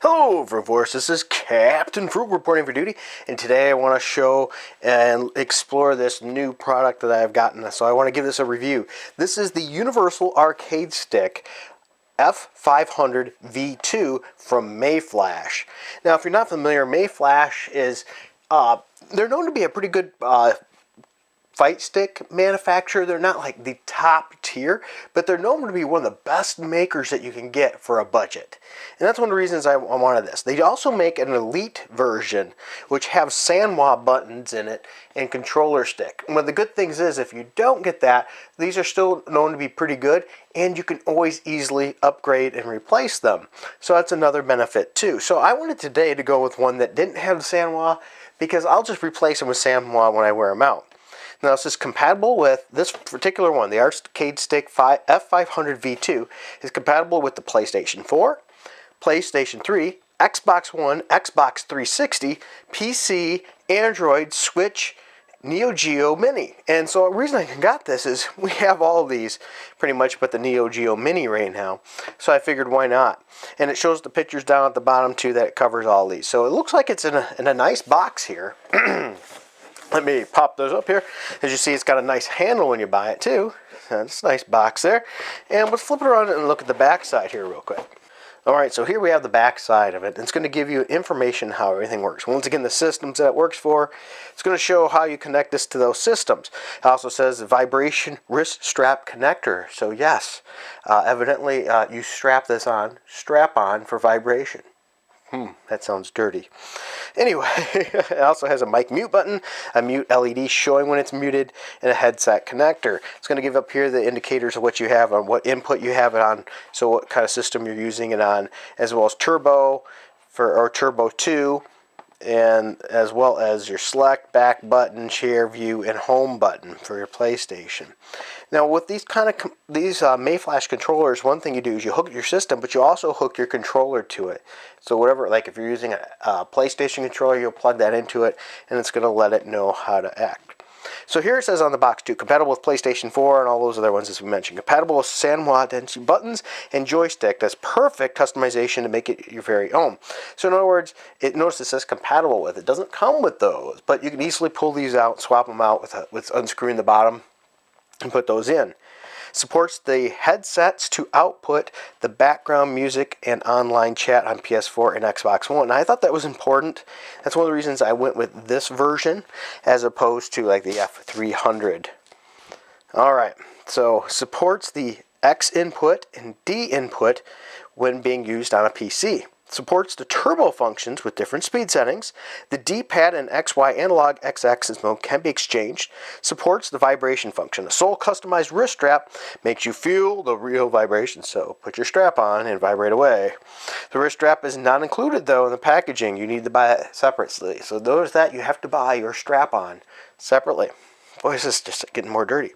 Hello, Vervorce. This is Captain Fruit reporting for duty, and today I want to show and explore this new product that I've gotten. So I want to give this a review. This is the Universal Arcade Stick F500 V2 from Mayflash. Now, if you're not familiar, Mayflash is they're known to be a pretty good fight stick manufacturer. They're not like the top tier, but they're known to be one of the best makers that you can get for a budget. And that's one of the reasons I wanted this. They also make an elite version, which have SANWA buttons in it and controller stick. And one of the good things is, if you don't get that, these are still known to be pretty good, and you can always easily upgrade and replace them. So that's another benefit too. So I wanted today to go with one that didn't have the SANWA, because I'll just replace them with SANWA when I wear them out. Now, this is compatible with this particular one, the Arcade Stick F500 V2 is compatible with the PlayStation 4, PlayStation 3, Xbox One, Xbox 360, PC, Android, Switch, Neo Geo Mini. And so the reason I got this is we have all of these pretty much but the Neo Geo Mini right now. So I figured, why not? And it shows the pictures down at the bottom too that it covers all these. So it looks like it's in a nice box here. Let me pop those up here. As you see, it's got a nice handle when you buy it too. That's a nice box there. And let's flip it around and look at the back side here real quick. Alright, so here we have the back side of it. It's going to give you information how everything works. Once again, the systems that it works for. It's going to show how you connect this to those systems. It also says vibration wrist strap connector. So yes, evidently you strap this on, strap on for vibration. That sounds dirty. Anyway, it also has a mic mute button, a mute LED showing when it's muted, and a headset connector. It's going to give up here the indicators of what you have on, what input you have it on, so what kind of system you're using it on, as well as turbo or turbo 2, and as well as your select, back button, share view, and home button for your PlayStation. Now, with these Mayflash controllers, one thing you do is you hook your system, but you also hook your controller to it. So whatever, like if you're using a PlayStation controller, you'll plug that into it, and it's going to let it know how to act. So here it says on the box too, compatible with PlayStation 4 and all those other ones as we mentioned. Compatible with SANWA density buttons and joystick. That's perfect customization to make it your very own. So in other words, notice it says compatible with. It doesn't come with those, but you can easily pull these out, swap them out with unscrewing the bottom and put those in. Supports the headsets to output the background music and online chat on PS4 and Xbox One. And I thought that was important. That's one of the reasons I went with this version as opposed to like the F300. Alright, so supports the X input and D input when being used on a PC. Supports the turbo functions with different speed settings. The D-pad and XY analog X-axis mode can be exchanged. Supports the vibration function. A sole customized wrist strap makes you feel the real vibration. So put your strap on and vibrate away. The wrist strap is not included though in the packaging. You need to buy it separately. So notice that you have to buy your strap on separately. Boy, this is just getting more dirty.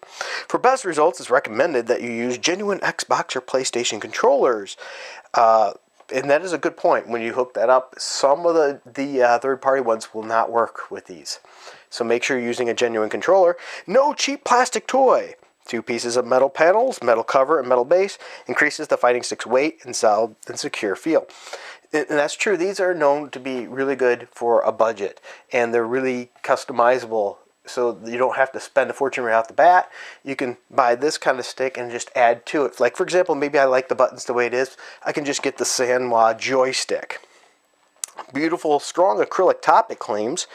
For best results, it's recommended that you use genuine Xbox or PlayStation controllers. And that is a good point. When you hook that up, some of the third-party ones will not work with these. So make sure you're using a genuine controller. No cheap plastic toy. 2 pieces of metal panels, metal cover, and metal base. Increases the fighting stick's weight and solid and secure feel. And that's true. These are known to be really good for a budget. And they're really customizable. So you don't have to spend a fortune right off the bat. You can buy this kind of stick and just add to it. Like, for example, maybe I like the buttons the way it is. I can just get the SANWA joystick. Beautiful, strong acrylic top, it claims,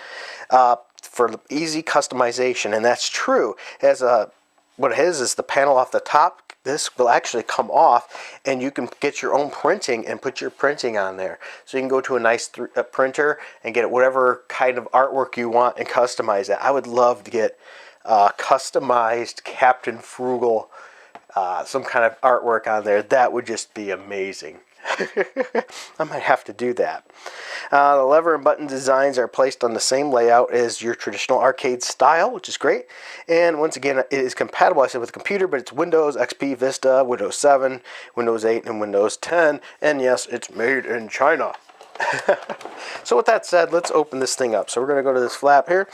for easy customization. And that's true. What it is the panel off the top. This will actually come off, and you can get your own printing and put your printing on there. So you can go to a nice printer and get whatever kind of artwork you want and customize it. I would love to get customized Captain Frugal, some kind of artwork on there. That would just be amazing. I might have to do that. The lever and button designs are placed on the same layout as your traditional arcade style, which is great. And once again, it is compatible, I said, with a computer, but it's Windows, XP, Vista, Windows 7, Windows 8, and Windows 10. And yes, it's made in China. So with that said, let's open this thing up. So we're going to go to this flap here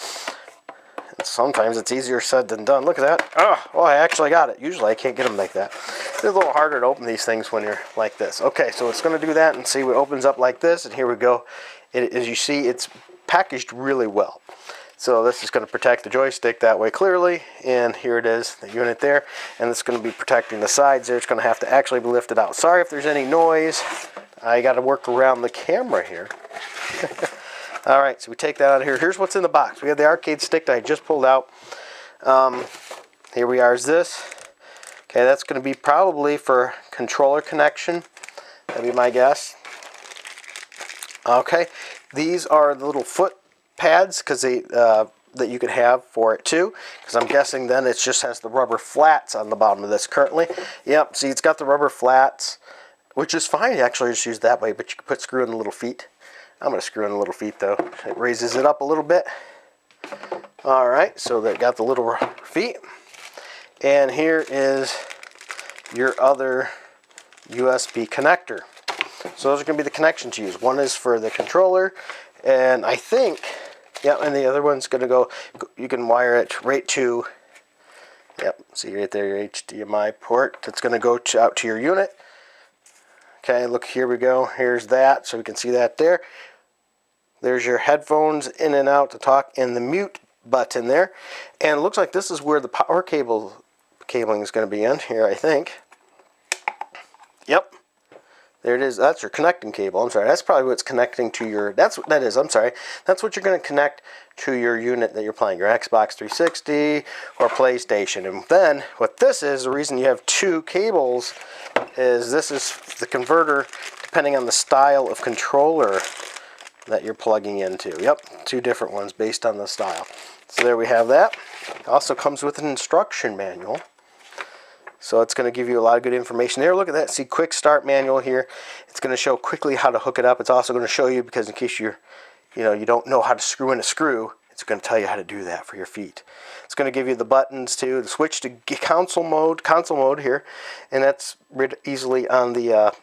and sometimes it's easier said than done. Look at that. Oh, well, I actually got it. Usually I can't get them like that. It's a little harder to open these things when you're like this. Okay, so it's going to do that and see what opens up like this. And here we go. As you see, it's packaged really well. So this is going to protect the joystick that way clearly. And here it is, the unit there. And it's going to be protecting the sides there. It's going to have to actually be lifted out. Sorry if there's any noise. I got to work around the camera here. All right, so we take that out of here. Here's what's in the box. We have the arcade stick that I just pulled out. Here we are is this. Okay, that's going to be probably for controller connection. That'd be my guess. Okay, these are the little foot pads because they that you could have for it too, because I'm guessing then it just has the rubber flats on the bottom of this currently. Yep, see, it's got the rubber flats, which is fine. You actually just use that way, but you can put screw in the little feet. I'm going to screw in the little feet though. It raises it up a little bit. All right, so they got the little feet. And here is your other USB connector. So those are going to be the connections you use. One is for the controller, and I think, yeah, and the other one's going to go, you can wire it right to, yep, see right there, your HDMI port. That's going to go out to your unit. Okay, look, here we go. Here's that, so we can see that there. There's your headphones in and out to talk, and the mute button there. And it looks like this is where the power cabling is going to be in here, I think. Yep. There it is. That's your connecting cable. I'm sorry. That's probably what's connecting to your... That's what that is. I'm sorry. That's what you're going to connect to your unit that you're playing, your Xbox 360 or PlayStation. And then what this is, the reason you have two cables is this is the converter depending on the style of controller that you're plugging into. Yep, two different ones based on the style. So there we have that. It also comes with an instruction manual. So it's going to give you a lot of good information there. Look at that. See, quick start manual here. It's going to show quickly how to hook it up. It's also going to show you, because in case you don't know how to screw in a screw, it's going to tell you how to do that for your feet. It's going to give you the buttons too, to switch to console mode here, and that's easily on the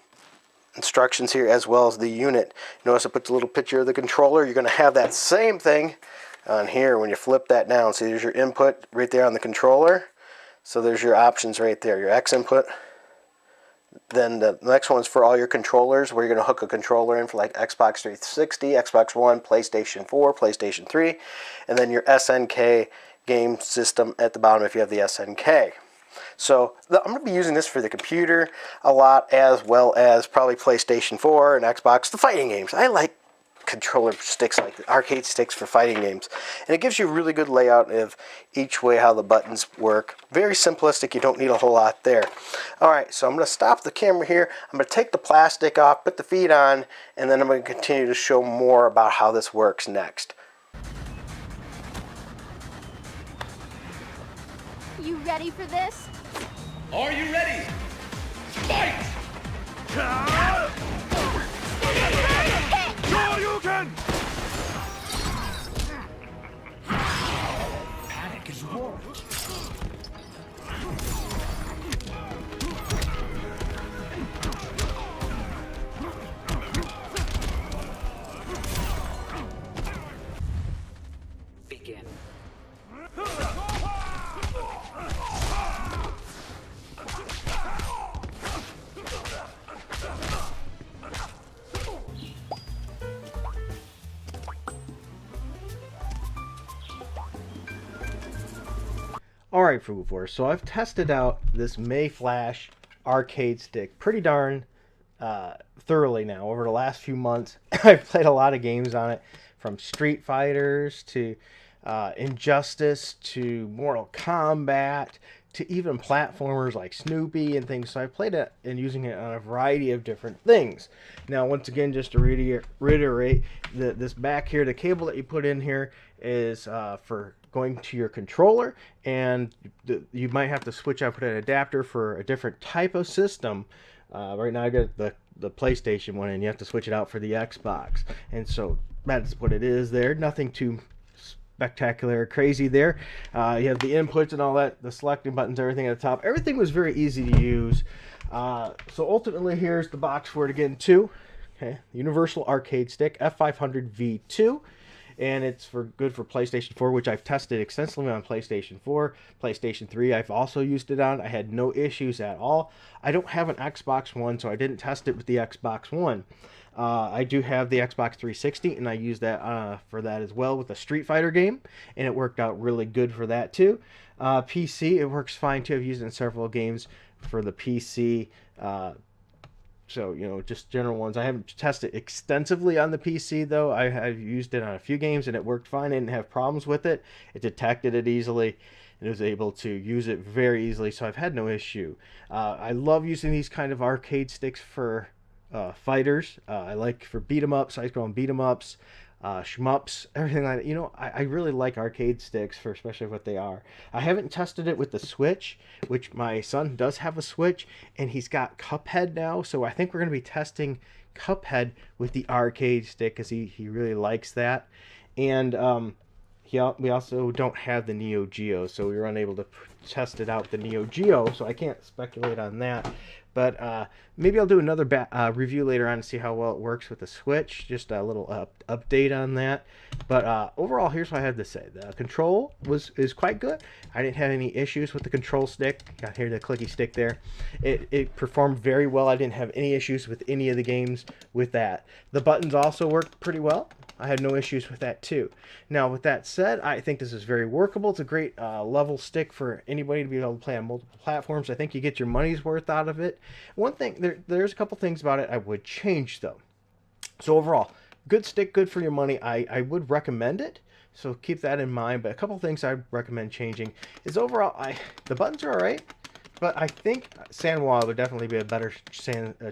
instructions here, as well as the unit. Notice I put the little picture of the controller. You're going to have that same thing on here when you flip that down. See, there's your input right there on the controller. So there's your options right there, your X input. Then the next one's for all your controllers, where you're going to hook a controller in for like Xbox 360, Xbox One, PlayStation 4, PlayStation 3, and then your SNK game system at the bottom if you have the SNK. So I'm going to be using this for the computer a lot, as well as probably PlayStation 4 and Xbox, the fighting games. I like controller sticks, like the arcade sticks for fighting games, and it gives you a really good layout of each way how the buttons work. Very simplistic. You don't need a whole lot there. Alright, so I'm going to stop the camera here. I'm going to take the plastic off, put the feet on, and then I'm going to continue to show more about how this works next. You ready for this? Are you ready? Fight! Shoryuken! Panic is warped. Begin. Alright, Frugal Force, so I've tested out this Mayflash arcade stick pretty darn thoroughly now over the last few months. I've played a lot of games on it, from Street Fighters to Injustice to Mortal Kombat to even platformers like Snoopy and things. So I've played it and using it on a variety of different things. Now, once again, just to reiterate, this back here, the cable that you put in here is for going to your controller, and you might have to switch out, put an adapter for a different type of system. Right now I got the PlayStation one, and you have to switch it out for the Xbox, and so that's what it is there. Nothing too spectacular or crazy there. You have the inputs and all that, the selecting buttons, everything at the top. Everything was very easy to use. So ultimately, here's the box for it again too. Okay, Universal Arcade Stick F500 V2. and it's good for PlayStation 4, which I've tested extensively on PlayStation 4. PlayStation 3 I've also used it on. I had no issues at all. I don't have an Xbox One, so I didn't test it with the Xbox One. I do have the Xbox 360, and I use that for that as well with a Street Fighter game, and it worked out really good for that too. PC, it works fine too. I've used it in several games for the PC. So, you know, just general ones. I haven't tested extensively on the PC, though. I've used it on a few games, and it worked fine. I didn't have problems with it. It detected it easily, and was able to use it very easily, so I've had no issue. I love using these kind of arcade sticks for fighters. I like for beat 'em ups, side-scrolling beat 'em ups, shmups, everything like that. You know, I really like arcade sticks for especially what they are. I haven't tested it with the Switch, which my son does have a Switch, and he's got Cuphead now, so I think we're going to be testing Cuphead with the arcade stick because he really likes that. And we also don't have the Neo Geo, so we were unable to test it out with the Neo Geo, so I can't speculate on that. But maybe I'll do another review later on to see how well it works with the Switch. Just a little update on that. But overall, here's what I have to say. The control is quite good. I didn't have any issues with the control stick. Got here the clicky stick there. It performed very well. I didn't have any issues with any of the games with that. The buttons also worked pretty well. I had no issues with that too. Now, with that said, I think this is very workable. It's a great level stick for anybody to be able to play on multiple platforms. I think you get your money's worth out of it. One thing, there's a couple things about it I would change though. So overall, good stick, good for your money. I would recommend it. So keep that in mind. But a couple things I'd recommend changing is overall, the buttons are all right. But I think Sandwall would definitely be a better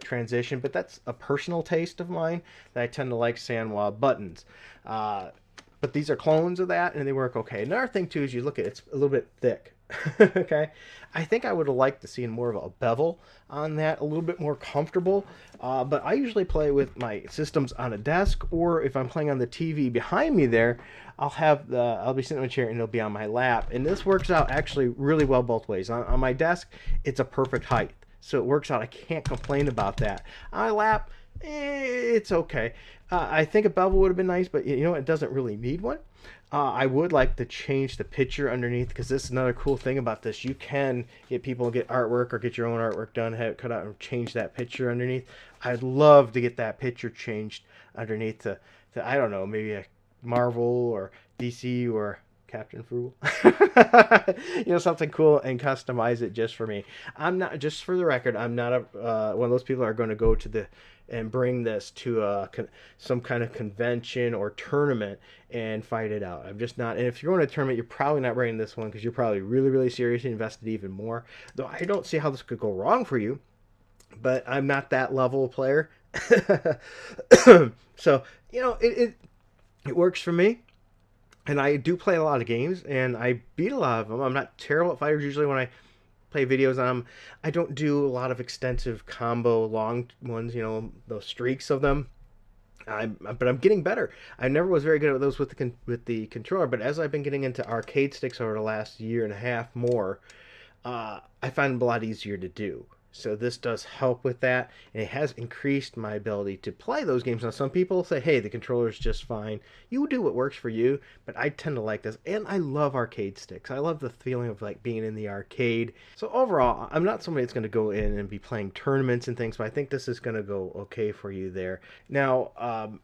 transition. But that's a personal taste of mine, that I tend to like Sandwall buttons. But these are clones of that, and they work okay. Another thing, too, is you look at it, it's a little bit thick. Okay? I think I would have liked to see more of a bevel on that, a little bit more comfortable. But I usually play with my systems on a desk, or if I'm playing on the TV behind me there, I'll be sitting in a chair and it'll be on my lap. And this works out actually really well both ways. On my desk, it's a perfect height. So it works out. I can't complain about that. On my lap, it's okay. I think a bevel would have been nice, but you know, it doesn't really need one. I would like to change the picture underneath, because this is another cool thing about this. You can get people to get artwork or get your own artwork done, have it cut out and change that picture underneath. I'd love to get that picture changed underneath to I don't know, maybe a Marvel or DC or Captain Frugal. You know, something cool, and customize it just for me. I'm not, just for the record, I'm not one of those people that are going to go to and bring this to some kind of convention or tournament and fight it out. I'm just not. And if you're going to a tournament, you're probably not bringing this one, because you're probably really, really seriously invested even more. Though I don't see how this could go wrong for you, but I'm not that level of player. So, you know, it works for me. And I do play a lot of games, and I beat a lot of them. I'm not terrible at fighters usually when I play videos on them. I don't do a lot of extensive combo long ones, you know, those streaks of them. But I'm getting better. I never was very good at those with the controller, but as I've been getting into arcade sticks over the last year and a half more, I find them a lot easier to do. So this does help with that, and it has increased my ability to play those games. Now, some people say, hey, the controller's just fine. You do what works for you, but I tend to like this, and I love arcade sticks. I love the feeling of like being in the arcade. So overall, I'm not somebody that's going to go in and be playing tournaments and things, but I think this is going to go okay for you there. Now,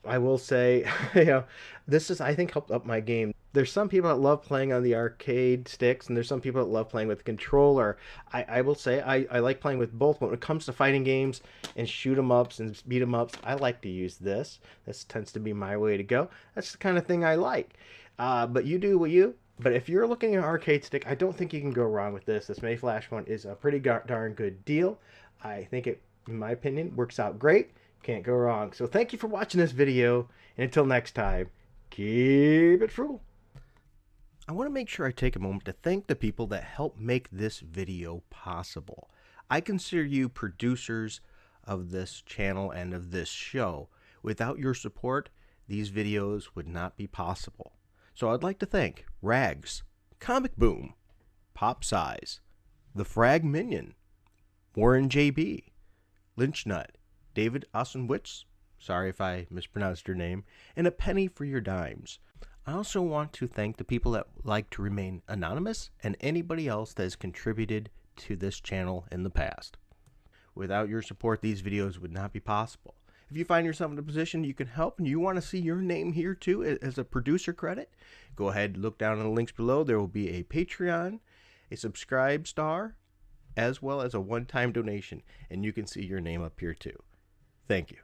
I will say, you know, this has, I think, helped up my game. There's some people that love playing on the arcade sticks, and there's some people that love playing with the controller. I will say I like playing with both, but when it comes to fighting games and shoot 'em ups and beat 'em ups, I like to use this. This tends to be my way to go. That's the kind of thing I like. But you do what you. But if you're looking at an arcade stick, I don't think you can go wrong with this. This Mayflash one is a pretty darn good deal. I think it, in my opinion, works out great. Can't go wrong. So thank you for watching this video, and until next time, keep it frugal. I want to make sure I take a moment to thank the people that helped make this video possible. I consider you producers of this channel and of this show. Without your support, these videos would not be possible. So I'd like to thank Rags, Comic Boom, Pop Size, The Frag Minion, Warren JB, Lynch Nut, David Osenwitz, sorry if I mispronounced your name, and A Penny for Your Dimes. I also want to thank the people that like to remain anonymous and anybody else that has contributed to this channel in the past. Without your support, these videos would not be possible. If you find yourself in a position you can help and you want to see your name here too as a producer credit, go ahead and look down in the links below. There will be a Patreon, a subscribe star, as well as a one-time donation, and you can see your name up here too. Thank you.